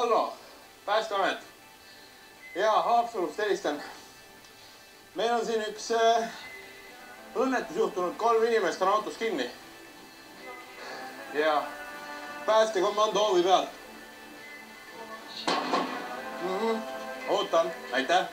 Hallo, Päästeamet. Jaa, Haapsalust helistan. Meil on siin üks õnnetus juhtunud, 3 inimest on autos kinni. Jaa, päästekomando hoovi peal. Ootan, aitäh.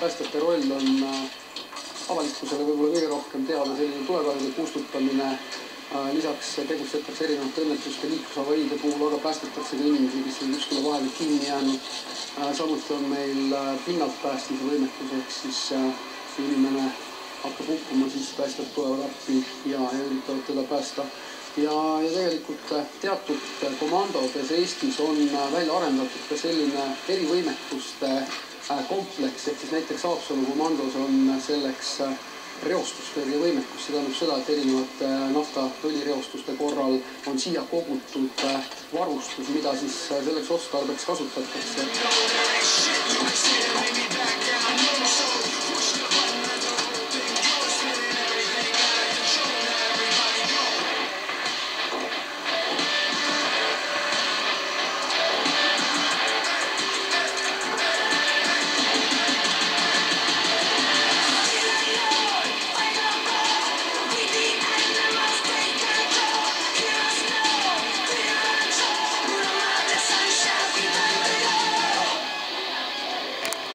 Päästjate roll on avalikkusele võib-olla kõige rohkem teada selline tulekahjude kustutamine. Lisaks tegutsetakse erinevate õnnetuste liiklusavariide puhul, aga päästetakse ka inimesi, kes on kuskile vahele kinni jäänud. Samuti on meil pinnalt päästmise võimekus, ehk siis kui inimene hakkab hukkuma, siis päästjad tulevad appi ja üritavad teda päästa. Ja tegelikult teatud komandodes Eestis on välja arendatud ka selline erivõimekuste kompleks, ehk siis näiteks Haapsalu komandos on selleks reostustõrje võimekus. See tähendab seda, et erinevate nafta-õlireostuste korral on siia kogutud varustus, mida siis selleks otstarbeks kasutatakse.